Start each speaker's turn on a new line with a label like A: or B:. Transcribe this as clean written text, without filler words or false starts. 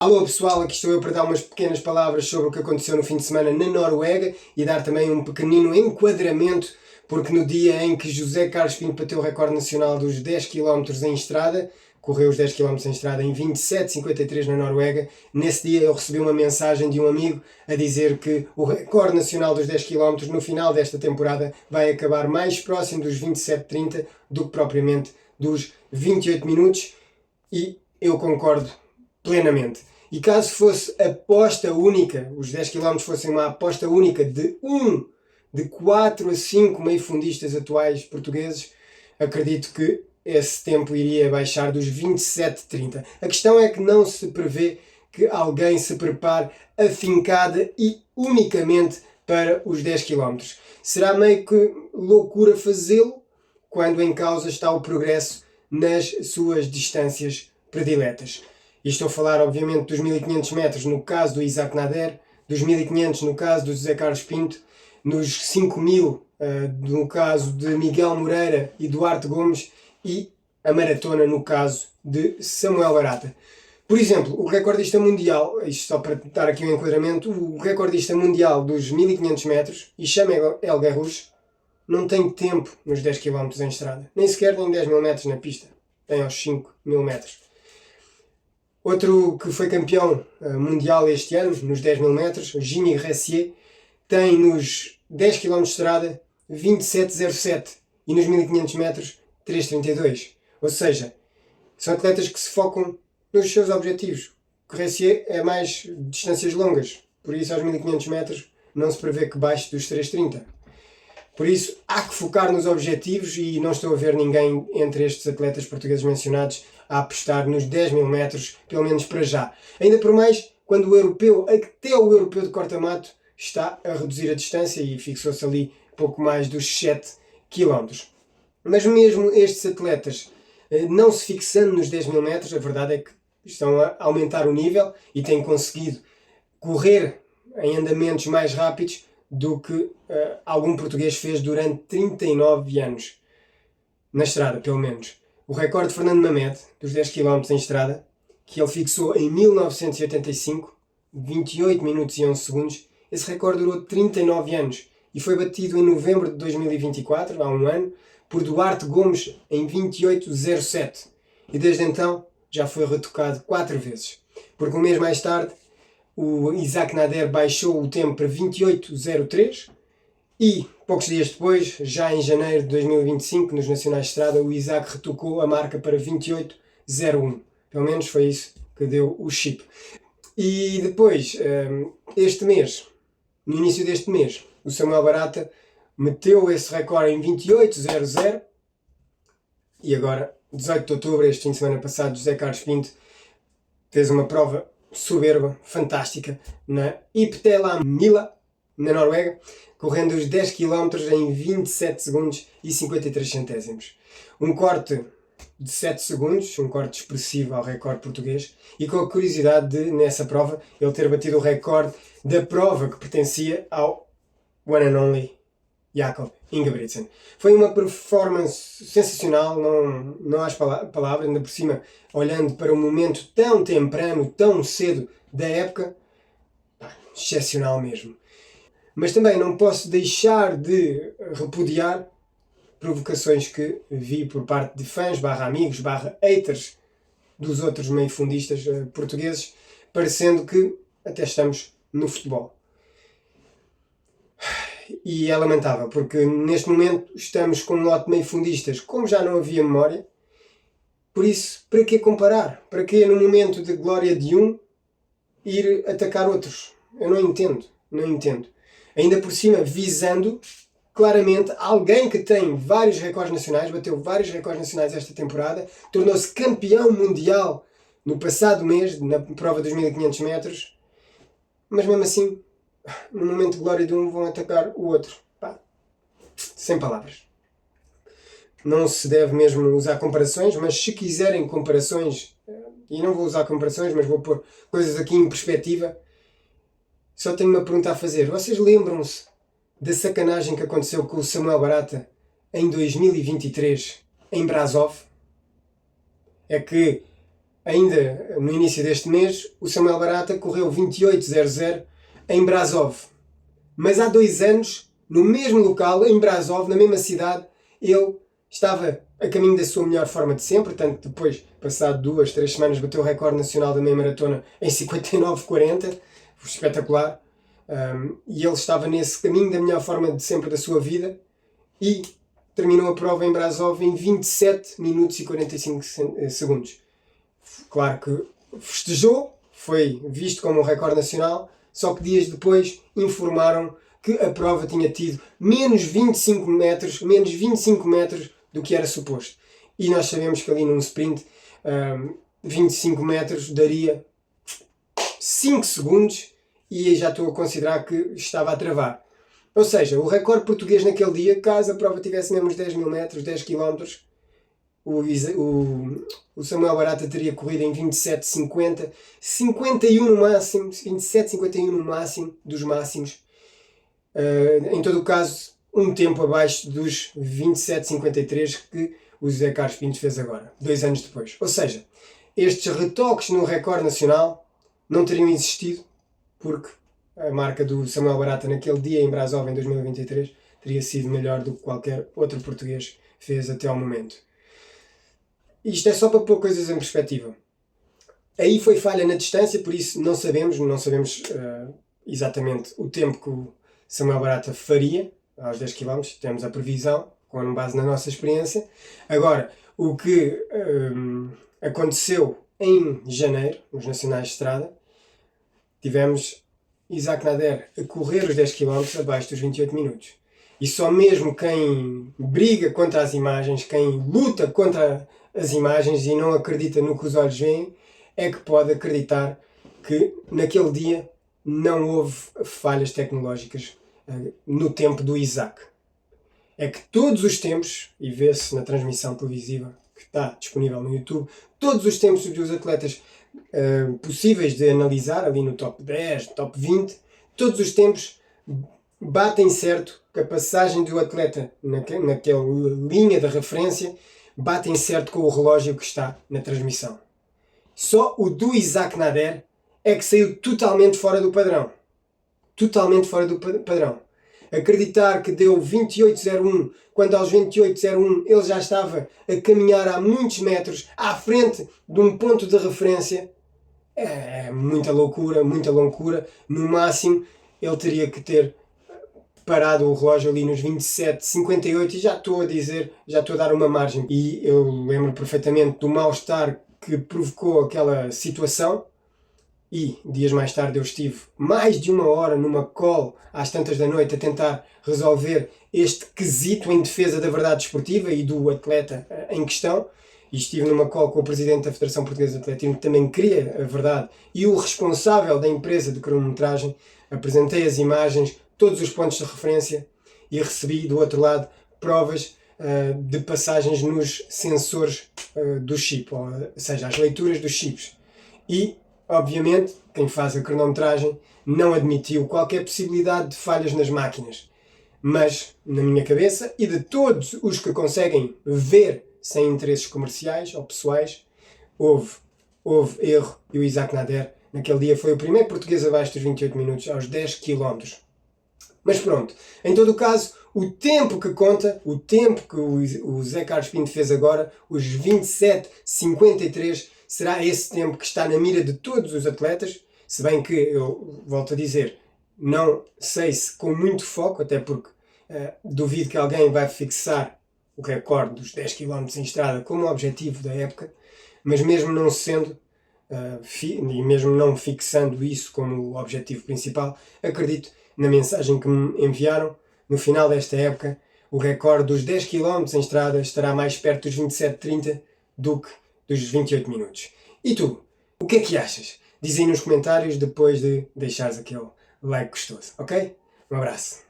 A: Alô pessoal, aqui estou eu para dar umas pequenas palavras sobre o que aconteceu no fim de semana na Noruega e dar também um pequenino enquadramento, porque no dia em que José Carlos Pinto bateu o recorde nacional dos 10 km em estrada, correu os 10 km em estrada em 27,53 na Noruega, nesse dia eu recebi uma mensagem de um amigo a dizer que o recorde nacional dos 10 km no final desta temporada vai acabar mais próximo dos 27,30 do que propriamente dos 28 minutos e eu concordo plenamente. E caso fosse aposta única, os 10 km fossem uma aposta única de 4 a 5 meio-fundistas atuais portugueses, acredito que esse tempo iria baixar dos 27,30. A questão é que não se prevê que alguém se prepare afincada e unicamente para os 10 km. Será meio que loucura fazê-lo quando em causa está o progresso nas suas distâncias prediletas. E estou a falar, obviamente, dos 1500 metros no caso do Isaac Nader, dos 1500 no caso do José Carlos Pinto, nos 5000 no caso de Miguel Moreira e Duarte Gomes e a maratona no caso de Samuel Barata. Por exemplo, o recordista mundial, isto só para dar aqui um enquadramento, o recordista mundial dos 1500 metros, Hicham El Guerrouj, não tem tempo nos 10 km em estrada, nem sequer tem 10 mil metros na pista, tem aos 5 mil metros. Outro que foi campeão mundial este ano, nos 10 mil metros, Gini Ressier, tem nos 10 km de estrada 27,07 e nos 1500 metros 3,32. Ou seja, são atletas que se focam nos seus objetivos. O Ressier é mais distâncias longas, por isso aos 1500 metros não se prevê que baixe dos 3,30. Por isso há que focar nos objetivos e não estou a ver ninguém entre estes atletas portugueses mencionados a apostar nos 10 mil metros, pelo menos para já. Ainda por mais, quando o europeu, até o europeu de corta-mato, está a reduzir a distância e fixou-se ali pouco mais dos 7 km. Mas mesmo estes atletas, não se fixando nos 10 mil metros, a verdade é que estão a aumentar o nível e têm conseguido correr em andamentos mais rápidos do que algum português fez durante 39 anos. Na estrada, pelo menos. O recorde de Fernando Mamed, dos 10 km em estrada, que ele fixou em 1985, 28 minutos e 11 segundos, esse recorde durou 39 anos e foi batido em novembro de 2024, há um ano, por Duarte Gomes em 28,07. E desde então já foi retocado 4 vezes. Porque um mês mais tarde, o Isaac Nader baixou o tempo para 28,03 e, poucos dias depois, já em janeiro de 2025, nos Nacionais de Estrada, o Isaac retocou a marca para 28,01. Pelo menos foi isso que deu o chip. E depois, este mês, no início deste mês, o Samuel Barata meteu esse recorde em 28,00 e agora, 18 de outubro, este fim de semana passado, José Carlos Pinto fez uma prova soberba, fantástica, na Ippelamila, na Noruega, correndo os 10 km em 27 segundos e 53 centésimos. Um corte de 7 segundos, um corte expressivo ao recorde português, e com a curiosidade de, nessa prova, ele ter batido o recorde da prova que pertencia ao one and only Jakob Ingebrigtsen. Foi uma performance sensacional, não há palavras, ainda por cima, olhando para um momento tão temprano, tão cedo da época, excepcional mesmo. Mas também não posso deixar de repudiar provocações que vi por parte de fãs, amigos, haters dos outros meio-fundistas portugueses, parecendo que até estamos no futebol. E é lamentável, porque neste momento estamos com um lote de meio-fundistas, como já não havia memória. Por isso, para que comparar? Para que no momento de glória de um, ir atacar outros? Eu não entendo. Ainda por cima, visando claramente alguém que tem vários recordes nacionais, bateu vários recordes nacionais esta temporada, tornou-se campeão mundial no passado mês, na prova dos 1500 metros, mas mesmo assim, no momento de glória de um, vão atacar o outro. Sem palavras. Não se deve mesmo usar comparações, mas se quiserem comparações, e não vou usar comparações, mas vou pôr coisas aqui em perspectiva, só tenho uma pergunta a fazer. Vocês lembram-se da sacanagem que aconteceu com o Samuel Barata em 2023, em Brasov? É que ainda no início deste mês, o Samuel Barata correu 28:00 em Brasov. Mas há 2 anos, no mesmo local, em Brasov, na mesma cidade, ele estava a caminho da sua melhor forma de sempre, tanto depois, passado 2, 3 semanas, bateu o recorde nacional da meia maratona em 59:40, espetacular. E ele estava nesse caminho da melhor forma de sempre da sua vida e terminou a prova em Brasov em 27 minutos e 45 segundos. Claro que festejou, foi visto como um recorde nacional, só que dias depois informaram que a prova tinha tido menos 25 metros do que era suposto. E nós sabemos que ali num sprint 25 metros daria 5 segundos e já estou a considerar que estava a travar. Ou seja, o recorde português naquele dia, caso a prova tivesse mesmo uns 10.000 metros, 10 km, o Samuel Barata teria corrido em 27:50, 51 no máximo, 27:51 no máximo, dos máximos. Em todo o caso, um tempo abaixo dos 27:53 que o José Carlos Pinto fez agora, 2 anos depois. Ou seja, estes retoques no recorde nacional não teriam existido porque a marca do Samuel Barata naquele dia em Brasov em 2023 teria sido melhor do que qualquer outro português fez até ao momento. Isto é só para pôr coisas em perspectiva. Aí foi falha na distância, por isso não sabemos exatamente o tempo que o Samuel Barata faria aos 10 km, temos a previsão, com base na nossa experiência. Agora, o que aconteceu em janeiro, nos Nacionais de Estrada, tivemos Isaac Nader a correr os 10 km abaixo dos 28 minutos. E só mesmo quem briga contra as imagens, quem luta contra as imagens e não acredita no que os olhos veem, é que pode acreditar que naquele dia não houve falhas tecnológicas no tempo do Isaac. É que todos os tempos, e vê-se na transmissão televisiva que está disponível no YouTube, todos os tempos dos atletas possíveis de analisar, ali no top 10, top 20, todos os tempos batem certo que a passagem do atleta naquela linha de referência batem certo com o relógio que está na transmissão. Só o do Isaac Nader é que saiu totalmente fora do padrão. Totalmente fora do padrão. Acreditar que deu 28:01, quando aos 28:01 ele já estava a caminhar há muitos metros à frente de um ponto de referência, é muita loucura. No máximo, ele teria que ter parado o relógio ali nos 27:58 e já estou a dar uma margem. E eu lembro perfeitamente do mal-estar que provocou aquela situação. E dias mais tarde eu estive mais de 1 hora numa call às tantas da noite a tentar resolver este quesito em defesa da verdade desportiva e do atleta em questão. E estive numa call com o presidente da Federação Portuguesa de Atletismo que também queria a verdade e o responsável da empresa de cronometragem. Apresentei as imagens, todos os pontos de referência e recebi do outro lado provas de passagens nos sensores do chip, ou seja, as leituras dos chips. E obviamente, quem faz a cronometragem não admitiu qualquer possibilidade de falhas nas máquinas. Mas, na minha cabeça, e de todos os que conseguem ver sem interesses comerciais ou pessoais, houve erro e o Isaac Nader, naquele dia, foi o primeiro português abaixo dos 28 minutos aos 10 km. Mas pronto, em todo o caso, o tempo que conta, o tempo que o Zé Carlos Pinto fez agora, os 27:53, será esse tempo que está na mira de todos os atletas, se bem que, eu volto a dizer, não sei se com muito foco, até porque duvido que alguém vai fixar o recorde dos 10 km em estrada como objetivo da época, mas mesmo não sendo, e mesmo não fixando isso como o objetivo principal, acredito na mensagem que me enviaram. No final desta época, o recorde dos 10 km em estrada estará mais perto dos 27:30 do que dos 28 minutos. E tu? O que é que achas? Diz aí nos comentários depois de deixares aquele like gostoso, ok? Um abraço.